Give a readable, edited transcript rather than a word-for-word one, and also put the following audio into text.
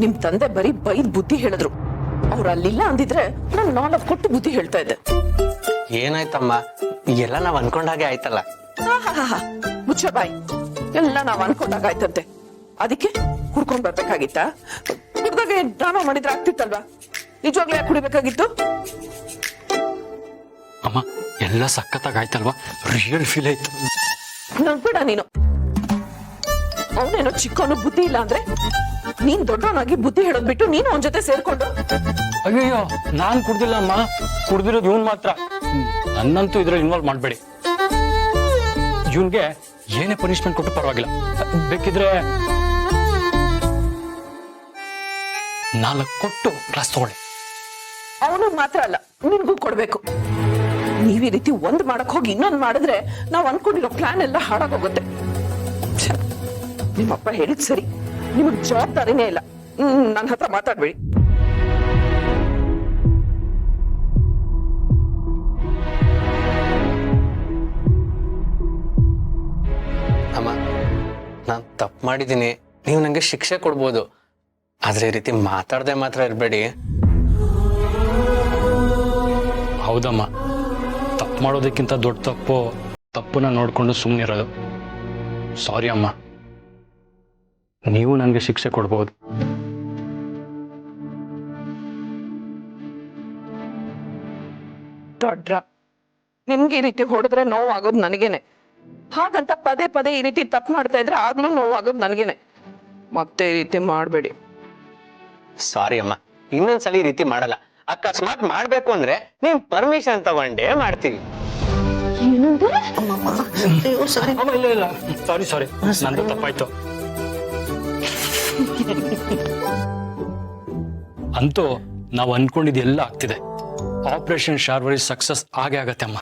ನಿಮ್ ತಂದೆ ಬರೀ ಬೈದ್ ಬುದ್ಧಿ ಹೇಳಿದ್ರು. ಅವ್ರು ಅಲ್ಲಿಲ್ಲ ಅಂದಿದ್ರೆ ನಾನು 4 ಕೊಟ್ಟು ಬುದ್ಧಿ ಹೇಳ್ತಾ ಇದ್ದೆ. ಏನಾಯ್ತಮ್ಮ, ಎಲ್ಲ ನಾವ್ ಅನ್ಕೊಂಡಾಗೆ ಆಯ್ತಲ್ಲ. ಮುಚ್ಚ ಬಾಯ್. ಎಲ್ಲ ನಾವ್ ಅನ್ಕೊಂಡಾಗ ಆಯ್ತಂತೆ. ಅದಕ್ಕೆ ಹುಡ್ಕೊಂಡ್ ಬರ್ಬೇಕಾಗಿತ್ತ? ಹುಡ್ದಾಗ ಡ್ರಾಮಾ ಮಾಡಿದ್ರೆ ಆಗ್ತಿತ್ತಲ್ವಾ? ನಿಜವಾಗ್ಲೂ ಯಾಕೆ ಕುಡಿಬೇಕಾಗಿತ್ತು? ಅಮ್ಮ ಎಲ್ಲ ಸಖತ್ತಾಗಿ ಆಯ್ತಲ್ವಾ? ರಿಯಲ್ ಫೀಲ್ ಆಯ್ತು. ನಂಬ್ಬೇಡ ನೀನು. ಅವನೇನೋ ಚಿಕ್ಕವನು ಬುದ್ಧಿ ಇಲ್ಲ ಅಂದ್ರೆ ನೀನ್ ದೊಡ್ಡವನಾಗಿ ಬುದ್ಧಿ ಹೇಳೋದ್ ಬಿಟ್ಟು ನೀನು ಅವನ ಜೊತೆ ಸೇರ್ಕೊಂಡು. ಅಯ್ಯಯ್ಯೋ, ನಾನ್ ಕುಡ್ದಿಲ್ಲ ಅಮ್ಮ, ಕುಡ್ದಿರೋದು ಇವನ್ ಮಾತ್ರ. ನನ್ನಂತೂ ಇದ್ರಲ್ಲಿ ಇನ್ವಾಲ್ವ್ ಮಾಡ್ಬೇಡಿ. ಇವನ್ಗೆ ಏನೇ ಪನಿಷ್ಮೆಂಟ್ ಕೊಟ್ಟು ಪರವಾಗಿಲ್ಲ. ಬೇಕಿದ್ರೆ 4 ಕೊಟ್ಟು ಕ್ಲಾಸ್ ತಗೊಳ್ಳಿ. ಅವನು ಮಾತ್ರ ಅಲ್ಲ, ನಿನ್ಗೂ ಕೊಡ್ಬೇಕು. ನೀವ್ ಈ ರೀತಿ ಒಂದ್ ಮಾಡಕ್ ಹೋಗಿ ಇನ್ನೊಂದ್ ಮಾಡಿದ್ರೆ ನಾವ್ ಅನ್ಕೊಂಡಿರೋ ಪ್ಲಾನ್ ಎಲ್ಲ ಹಾಳಾಗೋಗುತ್ತೆ. ನಿಮ್ಮಪ್ಪ ಹೇಳಿದ್ ಸರಿ, ನಿಮಗ್ ಜವಾಬ್ದಾರಿನೇ ಇಲ್ಲ. ನನ್ನ ಹತ್ರ ಮಾತಾಡ್ಬೇಡಿ. ಅಮ್ಮ, ನಾನ್ ತಪ್ಪು ಮಾಡಿದೀನಿ, ನೀವು ನಂಗೆ ಶಿಕ್ಷೆ ಕೊಡ್ಬೋದು. ಆದ್ರೆ ಈ ರೀತಿ ಮಾತಾಡದೆ ಮಾತ್ರ ಇರ್ಬೇಡಿ. ಹೌದಮ್ಮ, ತಪ್ಪು ಮಾಡೋದಕ್ಕಿಂತ ದೊಡ್ಡ ತಪ್ಪನ್ನ ನೋಡ್ಕೊಂಡು ಸುಮ್ಮನಿರೋದು. ಸಾರಿ ಅಮ್ಮ, ನೀವು ನನಗೆ ಶಿಕ್ಷೆ ಕೊಡ್ಬೋದು. ದೊಡ್ಡ ನಿನ್ಗೆ ಈ ರೀತಿ ಹೊಡೆದ್ರೆ ನೋವಾಗೋದು ನನಗೇನೆ. ಹಾಗಂತ ಪದೇ ಪದೇ ಈ ರೀತಿ ತಪ್ಪು ಮಾಡ್ತಾ ಇದ್ರೆ ಆಗ್ಲೂ ನೋವಾಗೋದು ನನಗೇನೆ. ಮತ್ತೆ ಈ ರೀತಿ ಮಾಡಬೇಡಿ. ಸಾರಿ ಅಮ್ಮ, ಇನ್ನೊಂದ್ಸಲ ಈ ರೀತಿ ಮಾಡಲ್ಲ. ಅಕಸ್ಮಾತ್ ಮಾಡ್ಬೇಕು ಅಂದ್ರೆ ನೀವ್ ಪರ್ಮಿಷನ್ ತಗೊಂಡೇ ಮಾಡ್ತೀವಿ. ಇಲ್ಲ ಸಾರಿ ನಂದು ತಪ್ಪಾಯ್ತು. ಅಂತೂ ನಾವು ಅನ್ಕೊಂಡಿದ್ದೆಲ್ಲ ಆಗ್ತಿದೆ. ಆಪರೇಷನ್ ಶಾರ್ವರಿ ಸಕ್ಸಸ್ ಆಗೇ ಆಗತ್ತೆ ಅಮ್ಮ.